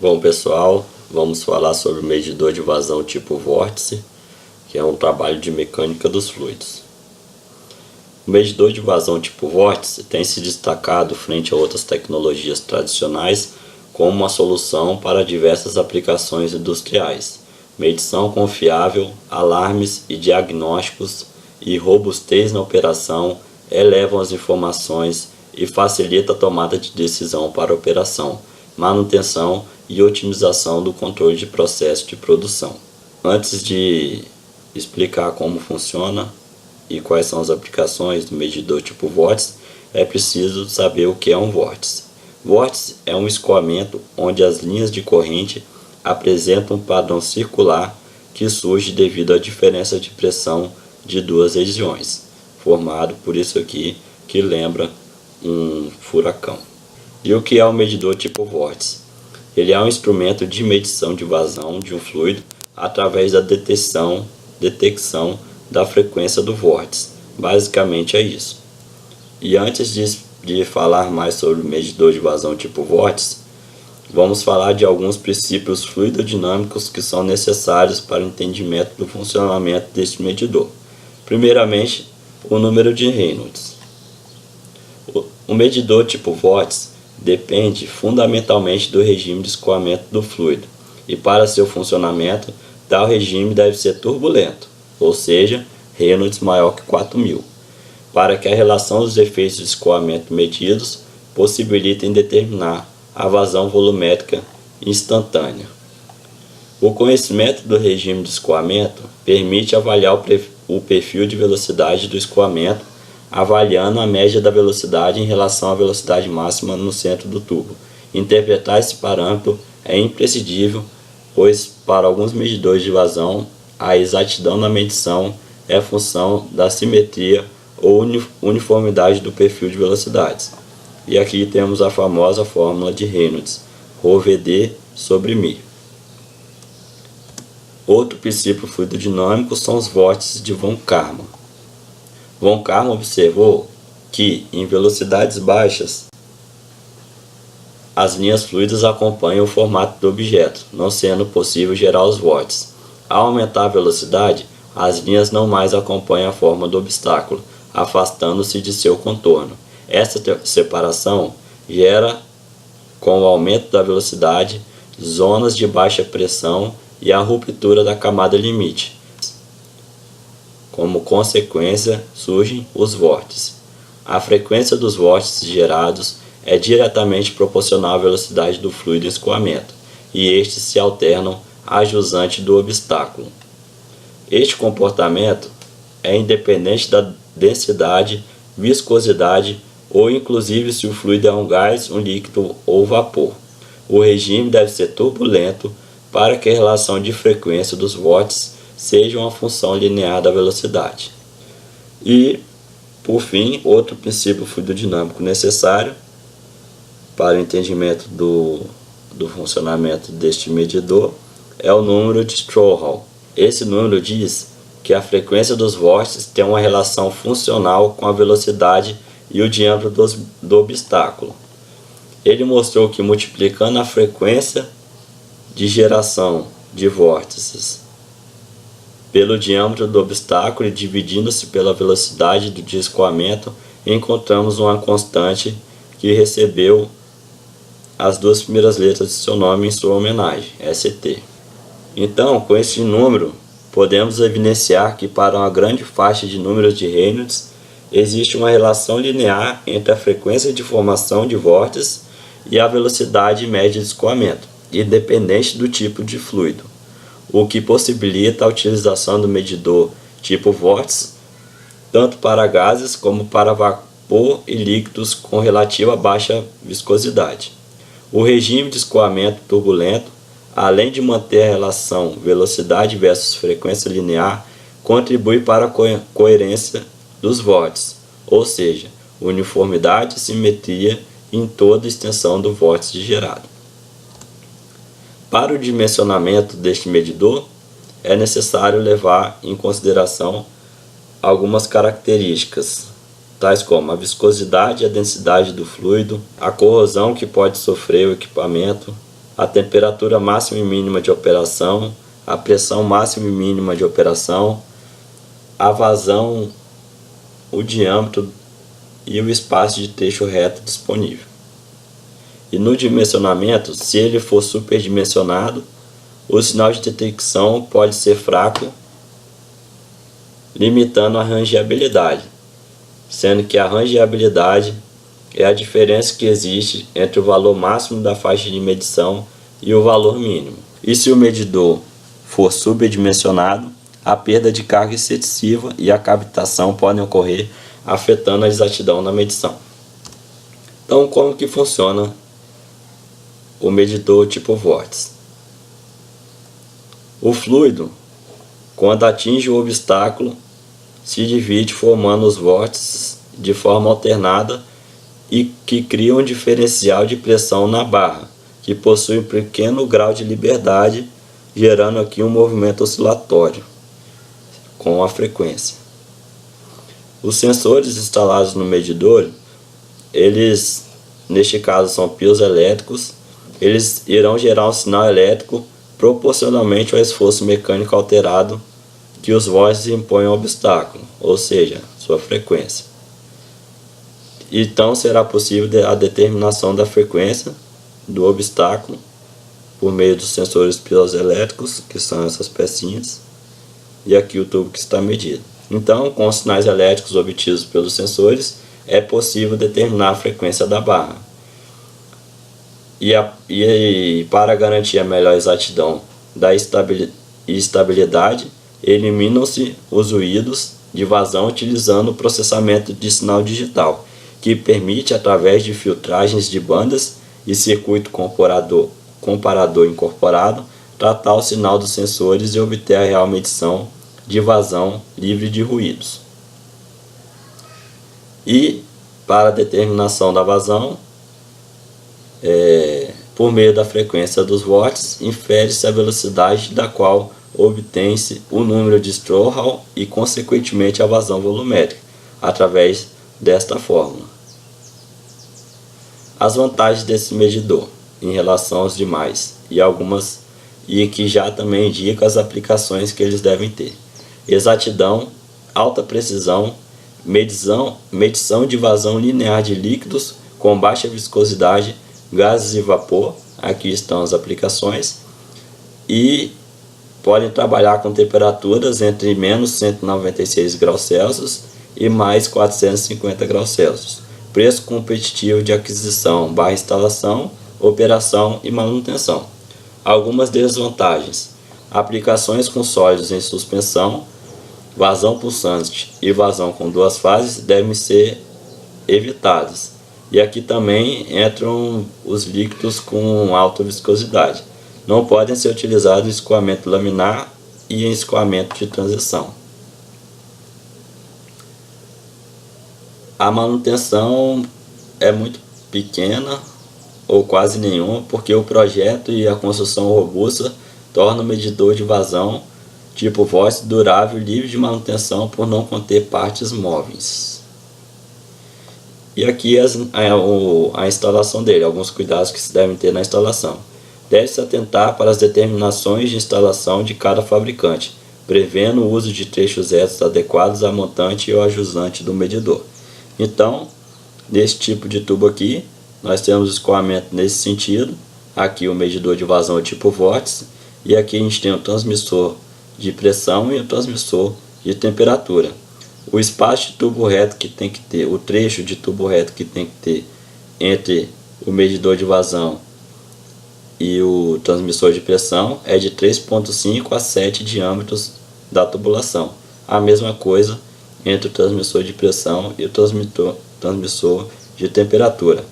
Bom pessoal, vamos falar sobre o medidor de vazão tipo vórtice, que é um trabalho de mecânica dos fluidos. O medidor de vazão tipo vórtice tem se destacado frente a outras tecnologias tradicionais como uma solução para diversas aplicações industriais, medição confiável, alarmes e diagnósticos e robustez na operação elevam as informações e facilita a tomada de decisão para a operação, manutenção e otimização do controle de processo de produção. Antes de explicar como funciona e quais são as aplicações do medidor tipo vórtice, é preciso saber o que é um vórtice. Vórtice é um escoamento onde as linhas de corrente apresentam um padrão circular que surge devido à diferença de pressão de duas regiões, formado por isso aqui que lembra um furacão. E o que é o medidor tipo vórtice? Ele é um instrumento de medição de vazão de um fluido através da detecção da frequência do vórtice. Basicamente é isso. E antes de falar mais sobre o medidor de vazão tipo vórtice, vamos falar de alguns princípios fluidodinâmicos que são necessários para o entendimento do funcionamento deste medidor. Primeiramente, o número de Reynolds. O medidor tipo vórtice depende fundamentalmente do regime de escoamento do fluido, e para seu funcionamento, tal regime deve ser turbulento, ou seja, Reynolds maior que 4000, para que a relação dos efeitos de escoamento medidos possibilitem determinar a vazão volumétrica instantânea. O conhecimento do regime de escoamento permite avaliar o perfil de velocidade do escoamento, avaliando a média da velocidade em relação à velocidade máxima no centro do tubo. Interpretar esse parâmetro é imprescindível, pois para alguns medidores de vazão, a exatidão na medição é função da simetria ou uniformidade do perfil de velocidades. E aqui temos a famosa fórmula de Reynolds, ρVd sobre μ. Outro princípio fluidodinâmico são os vórtices de von Karman. Von Karman observou que, em velocidades baixas, as linhas fluidas acompanham o formato do objeto, não sendo possível gerar os vórtices. Ao aumentar a velocidade, as linhas não mais acompanham a forma do obstáculo, afastando-se de seu contorno. Essa separação gera, com o aumento da velocidade, zonas de baixa pressão e a ruptura da camada limite. Como consequência, surgem os vórtices. A frequência dos vórtices gerados é diretamente proporcional à velocidade do fluido em escoamento, e estes se alternam à jusante do obstáculo. Este comportamento é independente da densidade, viscosidade ou inclusive se o fluido é um gás, um líquido ou vapor. O regime deve ser turbulento para que a relação de frequência dos vórtices seja uma função linear da velocidade. E, por fim, outro princípio fluidodinâmico necessário para o entendimento do funcionamento deste medidor é o número de Strouhal. Esse número diz que a frequência dos vórtices tem uma relação funcional com a velocidade e o diâmetro do obstáculo. Ele mostrou que multiplicando a frequência de geração de vórtices pelo diâmetro do obstáculo e dividindo-se pela velocidade do escoamento, encontramos uma constante que recebeu as duas primeiras letras de seu nome em sua homenagem, ST. Então, com esse número, podemos evidenciar que para uma grande faixa de números de Reynolds, existe uma relação linear entre a frequência de formação de vórtices e a velocidade média de escoamento, independente do tipo de fluido, o que possibilita a utilização do medidor tipo vórtice tanto para gases como para vapor e líquidos com relativa baixa viscosidade. O regime de escoamento turbulento, além de manter a relação velocidade versus frequência linear, contribui para a coerência dos vórtices, ou seja, uniformidade e simetria em toda a extensão do vórtice gerado. Para o dimensionamento deste medidor, é necessário levar em consideração algumas características, tais como a viscosidade e a densidade do fluido, a corrosão que pode sofrer o equipamento, a temperatura máxima e mínima de operação, a pressão máxima e mínima de operação, a vazão, o diâmetro e o espaço de trecho reto disponível. E no dimensionamento, se ele for superdimensionado, o sinal de detecção pode ser fraco, limitando a rangeabilidade, sendo que a rangeabilidade é a diferença que existe entre o valor máximo da faixa de medição e o valor mínimo. E se o medidor for subdimensionado, a perda de carga excessiva e a cavitação podem ocorrer, afetando a exatidão na medição. Então, como que funciona o medidor tipo vórtice? O fluido, quando atinge o obstáculo, se divide formando os vórtices de forma alternada e que cria um diferencial de pressão na barra, que possui um pequeno grau de liberdade, gerando aqui um movimento oscilatório com a frequência. Os sensores instalados no medidor, eles, neste caso, são pios elétricos, eles irão gerar um sinal elétrico proporcionalmente ao esforço mecânico alterado que os vórtices impõem ao obstáculo, ou seja, sua frequência. Então será possível a determinação da frequência do obstáculo por meio dos sensores piezoelétricos, que são essas pecinhas, e aqui o tubo que está medido. Então, com os sinais elétricos obtidos pelos sensores, é possível determinar a frequência da barra. E para garantir a melhor exatidão da estabilidade, eliminam-se os ruídos de vazão utilizando o processamento de sinal digital, que permite, através de filtragens de bandas e circuito comparador incorporado, tratar o sinal dos sensores e obter a real medição de vazão livre de ruídos. E para a determinação da vazão, por meio da frequência dos vórtices, infere-se a velocidade da qual obtém-se o número de Strouhal e, consequentemente, a vazão volumétrica, através desta fórmula. As vantagens desse medidor em relação aos demais e que já também indica as aplicações que eles devem ter: exatidão, alta precisão, medição de vazão linear de líquidos com baixa viscosidade, gases e vapor. Aqui estão as aplicações, e podem trabalhar com temperaturas entre menos 196 graus Celsius e mais 450 graus Celsius. Preço competitivo de aquisição / instalação, operação e manutenção. Algumas desvantagens: aplicações com sólidos em suspensão, vazão pulsante e vazão com duas fases devem ser evitadas. E aqui também entram os líquidos com alta viscosidade. Não podem ser utilizados em escoamento laminar e em escoamento de transição. A manutenção é muito pequena ou quase nenhuma, porque o projeto e a construção robusta tornam o medidor de vazão tipo vórtice durável e livre de manutenção por não conter partes móveis. E aqui a instalação dele, alguns cuidados que se devem ter na instalação. Deve-se atentar para as determinações de instalação de cada fabricante, prevendo o uso de trechos retos adequados à montante e ao ajustante do medidor. Então, nesse tipo de tubo aqui, nós temos o escoamento nesse sentido. Aqui o medidor de vazão tipo vórtice, e aqui a gente tem o transmissor de pressão e o transmissor de temperatura. O espaço de tubo reto que tem que ter, o trecho de tubo reto que tem que ter entre o medidor de vazão e o transmissor de pressão é de 3,5 a 7 diâmetros da tubulação. A mesma coisa entre o transmissor de pressão e o transmissor de temperatura.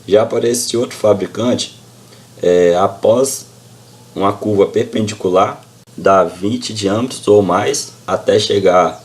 Já para esse outro fabricante, após uma curva perpendicular, dá 20 diâmetros ou mais até chegar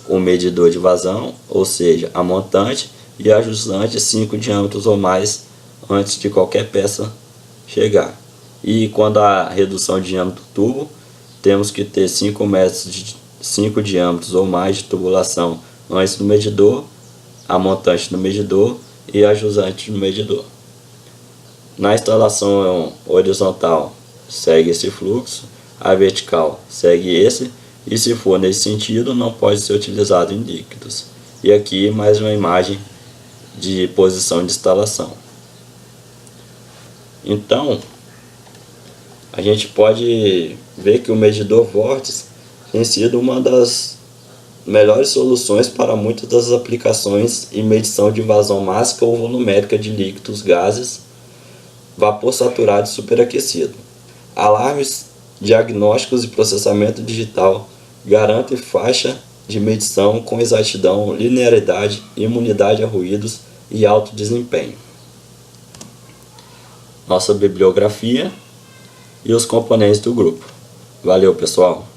o medidor de vazão, ou seja, a montante, e ajustante 5 diâmetros ou mais antes de qualquer peça chegar. E quando a redução de diâmetro do tubo, temos que ter 5 metros de 5 diâmetros ou mais de tubulação antes do medidor, a montante no medidor e a ajustante no medidor. Na instalação horizontal segue esse fluxo, a vertical segue esse, e se for nesse sentido não pode ser utilizado em líquidos. E aqui mais uma imagem de posição de instalação. Então, a gente pode ver que o medidor vórtice tem sido uma das melhores soluções para muitas das aplicações em medição de vazão mássica ou volumérica de líquidos, gases, vapor saturado e superaquecido. Alarmes, diagnósticos e processamento digital garantem faixa de medição com exatidão, linearidade, imunidade a ruídos e alto desempenho. Nossa bibliografia e os componentes do grupo. Valeu, pessoal!